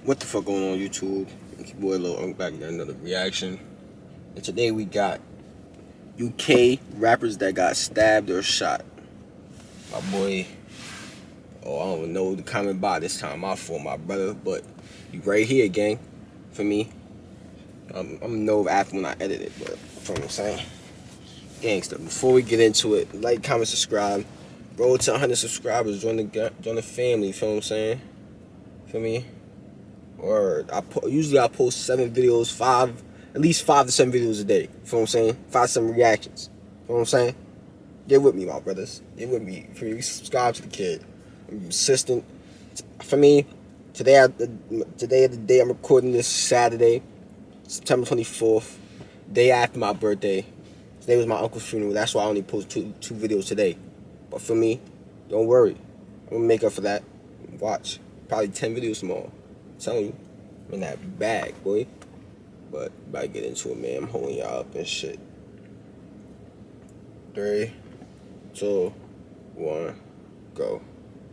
What the fuck going on YouTube? It's your boy Lil Unk back with another reaction. And today we got UK rappers that got stabbed or shot. My boy, I don't even know the comment by this time. My fault, my brother, but you right here, gang, for me. I'm gonna know after when I edit it, but you know what I'm saying? Gangsta. Before we get into it, like, comment, subscribe. Roll to 100 subscribers. Join the family. You feel what I'm saying? For me. Or usually I post 7 videos, at least 5 to 7 videos a day. You feel what I'm saying? 5 to 7 reactions. You know what I'm saying? Get with me, my brothers. Get with me. For me, subscribe to the kid. I'm consistent. For me, today of the day I'm recording this Saturday, September 24th, day after my birthday. Today was my uncle's funeral. That's why I only posted two videos today. But for me, don't worry. I'm gonna make up for that. Watch. Probably 10 videos tomorrow. I'm telling you. I'm in that bag, boy. But about to get into it, man. I'm holding y'all up and shit. 3, 2, 1, go.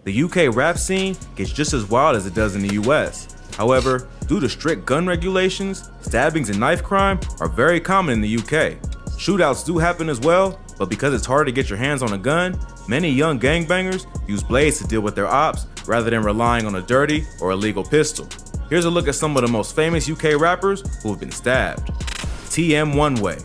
The UK rap scene gets just as wild as it does in the US. However, due to strict gun regulations, stabbings and knife crime are very common in the UK. Shootouts do happen as well, but because it's hard to get your hands on a gun, many young gangbangers use blades to deal with their ops rather than relying on a dirty or illegal pistol. Here's a look at some of the most famous UK rappers who have been stabbed. TM One Way.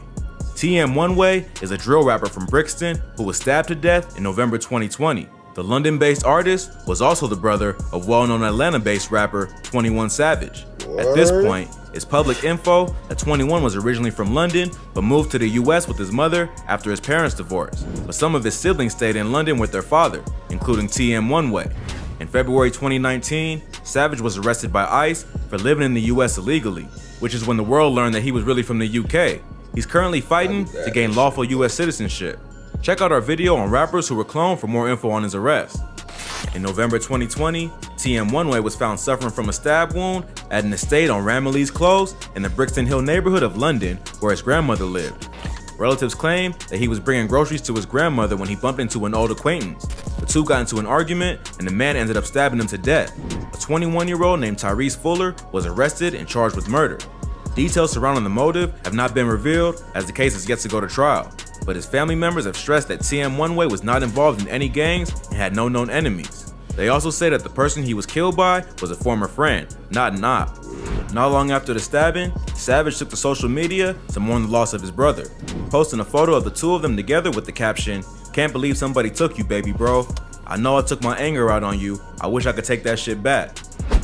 TM One Way is a drill rapper from Brixton who was stabbed to death in November 2020. The London-based artist was also the brother of well-known Atlanta-based rapper 21 Savage. At this point, it's public info that 21 was originally from London but moved to the US with his mother after his parents divorced. But some of his siblings stayed in London with their father, including TM One Way. In February 2019, Savage was arrested by ICE for living in the US illegally, which is when the world learned that he was really from the UK. He's currently fighting to gain lawful US citizenship. Check out our video on rappers who were cloned for more info on his arrest. In November 2020, TM One Way was found suffering from a stab wound at an estate on Ramillies Close in the Brixton Hill neighborhood of London, where his grandmother lived. Relatives claim that he was bringing groceries to his grandmother when he bumped into an old acquaintance. The two got into an argument and the man ended up stabbing him to death. A 21-year-old named Tyrese Fuller was arrested and charged with murder. Details surrounding the motive have not been revealed as the case is yet to go to trial, but his family members have stressed that TM One Way was not involved in any gangs and had no known enemies. They also say that the person he was killed by was a former friend, not an op. Not long after the stabbing, Savage took to social media to mourn the loss of his brother, posting a photo of the two of them together with the caption, "Can't believe somebody took you, baby bro. I know I took my anger out on you. I wish I could take that shit back."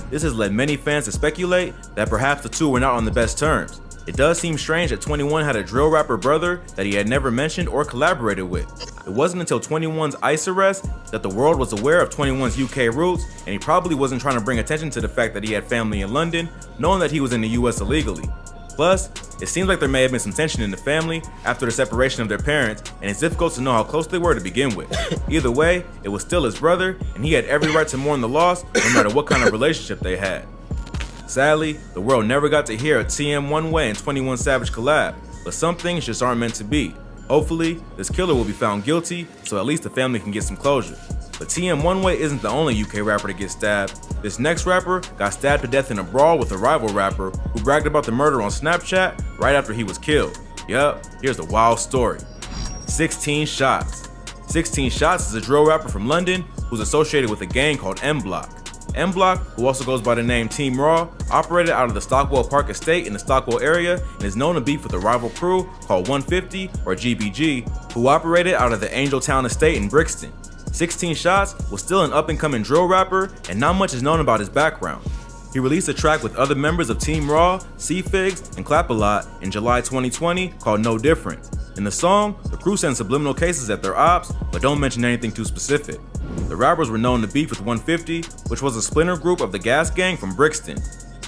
This has led many fans to speculate that perhaps the two were not on the best terms. It does seem strange that 21 had a drill rapper brother that he had never mentioned or collaborated with. It wasn't until 21's ICE arrest that the world was aware of 21's UK roots, and he probably wasn't trying to bring attention to the fact that he had family in London, knowing that he was in the US illegally. Plus, it seems like there may have been some tension in the family after the separation of their parents, and it's difficult to know how close they were to begin with. Either way, it was still his brother, and he had every right to mourn the loss, no matter what kind of relationship they had. Sadly, the world never got to hear a TM One Way and 21 Savage collab, but some things just aren't meant to be. Hopefully, this killer will be found guilty, so at least the family can get some closure. But TM One Way isn't the only UK rapper to get stabbed. This next rapper got stabbed to death in a brawl with a rival rapper who bragged about the murder on Snapchat right after he was killed. Yup, here's the wild story. 16 Shots. 16 Shots is a drill rapper from London who's associated with a gang called M Block. M Block, who also goes by the name Team Raw, operated out of the Stockwell Park estate in the Stockwell area and is known to beef with a rival crew called 150 or GBG, who operated out of the Angeltown estate in Brixton. 16 Shots was still an up-and-coming drill rapper, and not much is known about his background. He released a track with other members of Team Raw, C-Figs, and Clap A Lot in July 2020 called No Different. In the song, the crew sends subliminal cases at their ops, but don't mention anything too specific. The rappers were known to beef with 150, which was a splinter group of the Gas Gang from Brixton.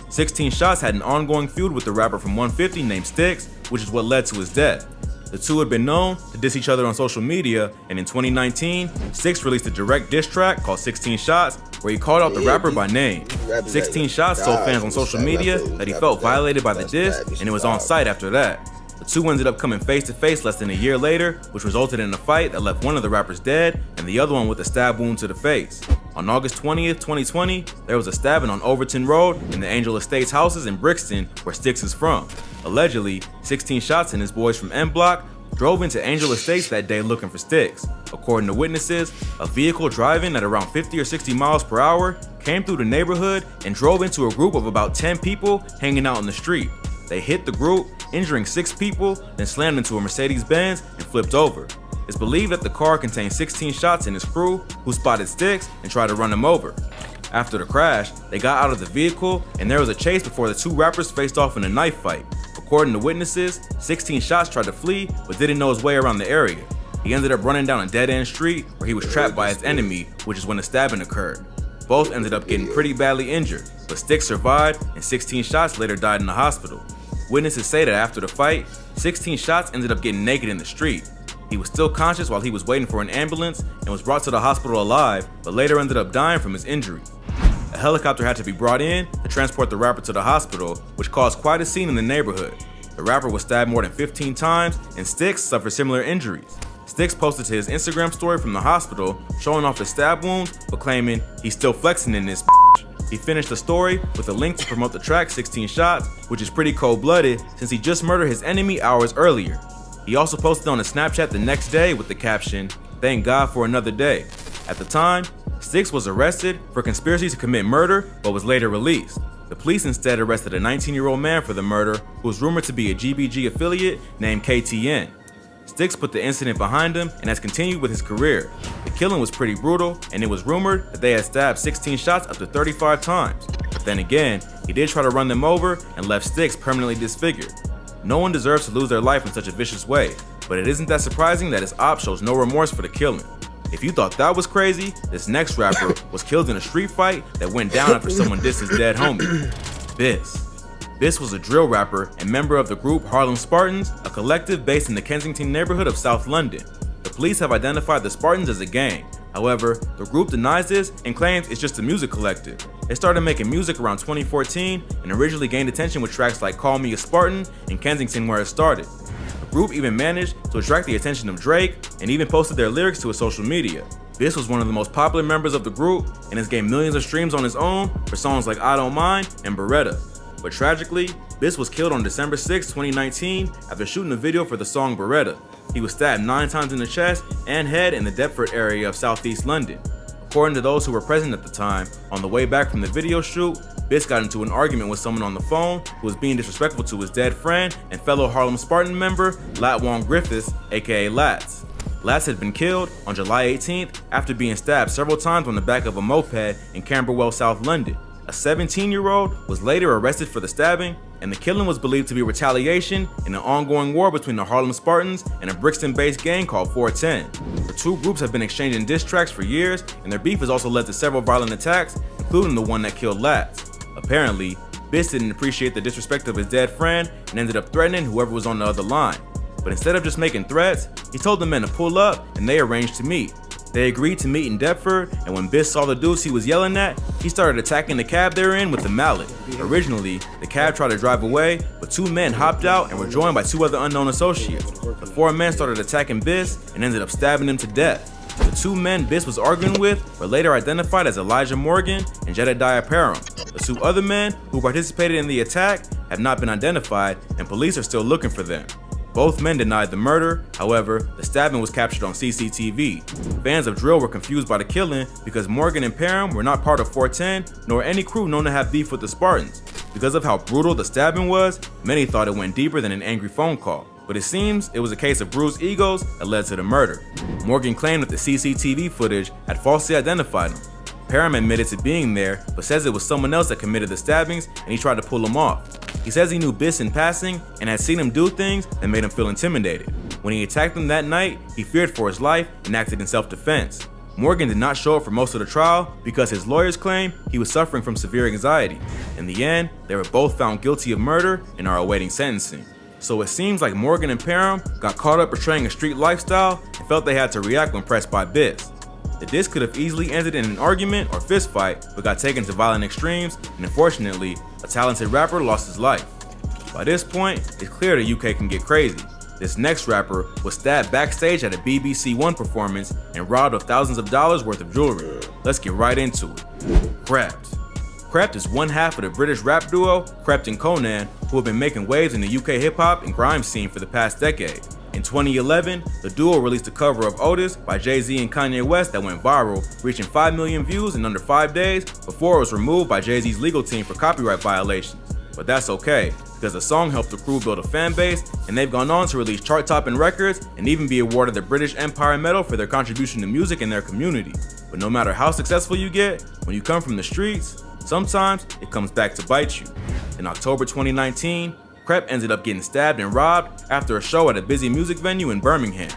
16 Shots had an ongoing feud with the rapper from 150 named Styx, which is what led to his death. The two had been known to diss each other on social media, and in 2019, Styx released a direct diss track called 16 Shots, where he called out the rapper by name. 16 Shots told fans on social media that he felt violated by the diss, and it was on site after that. The two ended up coming face to face less than a year later, which resulted in a fight that left one of the rappers dead and the other one with a stab wound to the face. On August 20th, 2020, there was a stabbing on Overton Road in the Angel Estates houses in Brixton, where Sticks is from. Allegedly, 16 shots and his boys from M Block drove into Angel Estates that day looking for Sticks. According to witnesses, a vehicle driving at around 50 or 60 miles per hour came through the neighborhood and drove into a group of about 10 people hanging out on the street. They hit the group, injuring 6 people, then slammed into a Mercedes-Benz and flipped over. It's believed that the car contained 16 shots in his crew, who spotted Sticks and tried to run him over. After the crash, they got out of the vehicle and there was a chase before the two rappers faced off in a knife fight. According to witnesses, 16 shots tried to flee but didn't know his way around the area. He ended up running down a dead-end street where he was trapped by his enemy, which is when the stabbing occurred. Both ended up getting pretty badly injured, but Sticks survived and 16 shots later died in the hospital. Witnesses say that after the fight, 16 shots ended up getting naked in the street. He was still conscious while he was waiting for an ambulance and was brought to the hospital alive, but later ended up dying from his injuries. A helicopter had to be brought in to transport the rapper to the hospital, which caused quite a scene in the neighborhood. The rapper was stabbed more than 15 times and Sticks suffered similar injuries. Sticks posted to his Instagram story from the hospital, showing off his stab wounds, but claiming he's still flexing in this bitch. He finished the story with a link to promote the track 16 Shots, which is pretty cold-blooded since he just murdered his enemy hours earlier. He also posted on a Snapchat the next day with the caption, "Thank God for another day." At the time, Sticks was arrested for conspiracy to commit murder, but was later released. The police instead arrested a 19-year-old man for the murder who was rumored to be a GBG affiliate named KTN. Sticks put the incident behind him and has continued with his career. The killing was pretty brutal, and it was rumored that they had stabbed 16 shots up to 35 times. But then again, he did try to run them over and left Sticks permanently disfigured. No one deserves to lose their life in such a vicious way, but it isn't that surprising that his op shows no remorse for the killing. If you thought that was crazy, this next rapper was killed in a street fight that went down after someone dissed his dead homie. Biss was a drill rapper and member of the group Harlem Spartans, a collective based in the Kensington neighborhood of South London. The police have identified the Spartans as a gang. However, the group denies this and claims it's just a music collective. They started making music around 2014 and originally gained attention with tracks like Call Me a Spartan and Kensington where it started. The group even managed to attract the attention of Drake and even posted their lyrics to his social media. Biss was one of the most popular members of the group and has gained millions of streams on his own for songs like I Don't Mind and Beretta. But tragically, Biss was killed on December 6, 2019 after shooting a video for the song Beretta. He was stabbed 9 times in the chest and head in the Deptford area of southeast London. According to those who were present at the time, on the way back from the video shoot, Biss got into an argument with someone on the phone who was being disrespectful to his dead friend and fellow Harlem Spartan member, Latwan Griffiths, aka Lats. Lats had been killed on July 18th after being stabbed several times on the back of a moped in Camberwell, South London. A 17-year-old was later arrested for the stabbing, and the killing was believed to be retaliation in an ongoing war between the Harlem Spartans and a Brixton-based gang called 410. The two groups have been exchanging diss tracks for years, and their beef has also led to several violent attacks, including the one that killed Lats. Apparently, Biss didn't appreciate the disrespect of his dead friend and ended up threatening whoever was on the other line. But instead of just making threats, he told the men to pull up and they arranged to meet. They agreed to meet in Deptford, and when Biss saw the dudes he was yelling at, he started attacking the cab they were in with a mallet. Originally, the cab tried to drive away, but 2 men hopped out and were joined by 2 other unknown associates. The 4 men started attacking Biss and ended up stabbing him to death. The 2 men Biss was arguing with were later identified as Elijah Morgan and Jedediah Parham. The 2 other men who participated in the attack have not been identified, and police are still looking for them. Both men denied the murder. However, the stabbing was captured on CCTV. Fans of drill were confused by the killing because Morgan and Parham were not part of 410 nor any crew known to have beef with the Spartans. Because of how brutal the stabbing was, many thought it went deeper than an angry phone call. But it seems it was a case of bruised egos that led to the murder. Morgan claimed that the CCTV footage had falsely identified him. Parham admitted to being there, but says it was someone else that committed the stabbings and he tried to pull him off. He says he knew Biss in passing and had seen him do things that made him feel intimidated. When he attacked him that night, he feared for his life and acted in self-defense. Morgan did not show up for most of the trial because his lawyers claim he was suffering from severe anxiety. In the end, they were both found guilty of murder and are awaiting sentencing. So it seems like Morgan and Parham got caught up portraying a street lifestyle and felt they had to react when pressed by Biss. The diss could have easily ended in an argument or fist fight, but got taken to violent extremes, and unfortunately, a talented rapper lost his life. By this point, it's clear the UK can get crazy. This next rapper was stabbed backstage at a BBC One performance and robbed of thousands of dollars worth of jewelry. Let's get right into it. Krept. Krept is one half of the British rap duo Krept and Conan, who have been making waves in the UK hip-hop and grime scene for the past decade. In 2011, the duo released a cover of Otis by Jay-Z and Kanye West that went viral, reaching 5 million views in under 5 days before it was removed by Jay-Z's legal team for copyright violations. But that's okay, because the song helped the crew build a fan base, and they've gone on to release chart-topping records and even be awarded the British Empire Medal for their contribution to music in their community. But no matter how successful you get, when you come from the streets, sometimes it comes back to bite you. In October 2019, Krept ended up getting stabbed and robbed after a show at a busy music venue in Birmingham.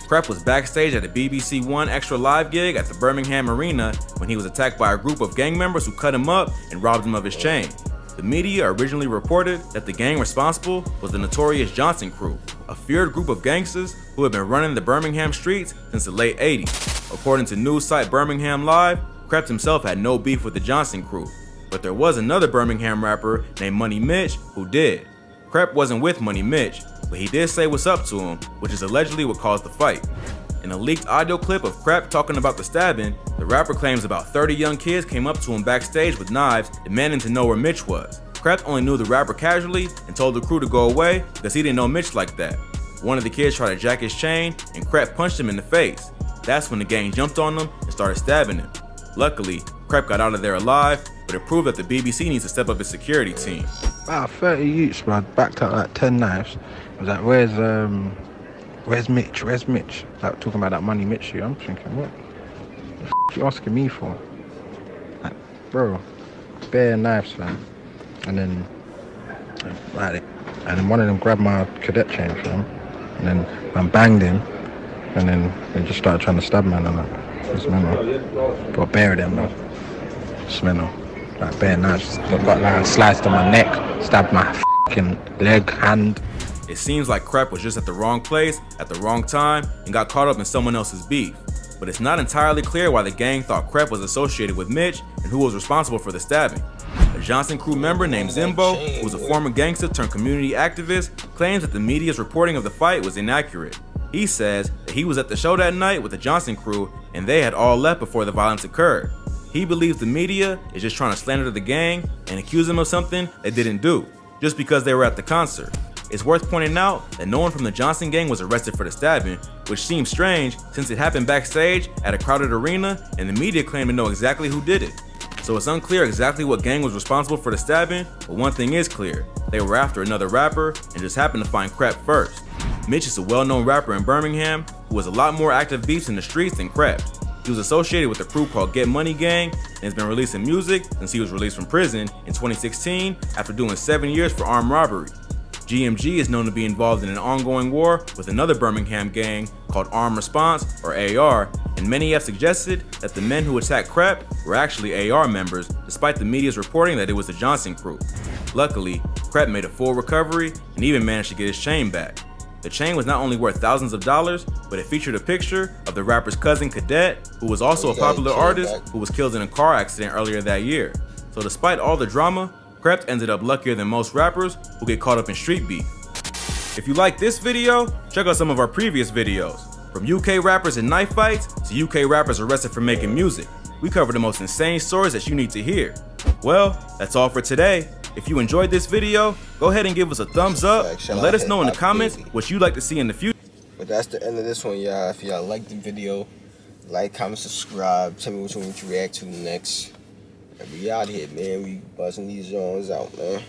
Krept was backstage at a BBC One Extra Live gig at the Birmingham Arena when he was attacked by a group of gang members who cut him up and robbed him of his chain. The media originally reported that the gang responsible was the notorious Johnson Crew, a feared group of gangsters who had been running the Birmingham streets since the late 80s. According to news site Birmingham Live, Krept himself had no beef with the Johnson Crew, but there was another Birmingham rapper named Money Mitch who did. Krept wasn't with Money Mitch, but he did say what's up to him, which is allegedly what caused the fight. In a leaked audio clip of Krept talking about the stabbing, the rapper claims about 30 young kids came up to him backstage with knives, demanding to know where Mitch was. Krept only knew the rapper casually and told the crew to go away because he didn't know Mitch like that. One of the kids tried to jack his chain, and Krept punched him in the face. That's when the gang jumped on him and started stabbing him. Luckily, Krept got out of there alive, but it proved that the BBC needs to step up its security team. About 30 youths, bro, backed up like 10 knives. I was like, where's Mitch? Where's Mitch? Like, talking about that Money Mitch shit. I'm thinking, what the f you asking me for? Like, bro, bare knives, fam. And then one of them grabbed my cadet chain, fam. And then I banged him, and then they just started trying to stab man. And it's mental. Got bare of them, though. It's mental. Like bare knives. Got like sliced on my neck, stabbed my fucking leg, hand. It seems like Krept was just at the wrong place at the wrong time and got caught up in someone else's beef. But it's not entirely clear why the gang thought Krept was associated with Mitch and who was responsible for the stabbing. A Johnson Crew member named Zimbo, who was a former gangster turned community activist, claims that the media's reporting of the fight was inaccurate. He says that he was at the show that night with the Johnson Crew and they had all left before the violence occurred. He believes the media is just trying to slander the gang and accuse them of something they didn't do, just because they were at the concert. It's worth pointing out that no one from the Johnson gang was arrested for the stabbing, which seems strange since it happened backstage at a crowded arena and the media claimed to know exactly who did it. So it's unclear exactly what gang was responsible for the stabbing, but one thing is clear, they were after another rapper and just happened to find Krept first. Mitch is a well-known rapper in Birmingham who has a lot more active beefs in the streets than Krept. He was associated with a crew called Get Money Gang and has been releasing music since he was released from prison in 2016 after doing 7 years for armed robbery. GMG is known to be involved in an ongoing war with another Birmingham gang called Armed Response, or AR, and many have suggested that the men who attacked Krept were actually AR members, despite the media's reporting that it was the Johnson Crew. Luckily, Krept made a full recovery and even managed to get his chain back. The chain was not only worth thousands of dollars, but it featured a picture of the rapper's cousin Cadet, who was also a popular artist who was killed in a car accident earlier that year. So despite all the drama, Krept ended up luckier than most rappers who get caught up in street beef. If you like this video, check out some of our previous videos. From UK rappers in knife fights to UK rappers arrested for making music, we cover the most insane stories that you need to hear. Well, that's all for today. If you enjoyed this video, go ahead and give us a thumbs up and let us know in the comments what you'd like to see in the future. But that's the end of this one, y'all. If y'all liked the video, like, comment, subscribe. Tell me which one you react to next. And we out here, man. We buzzing these zones out, man.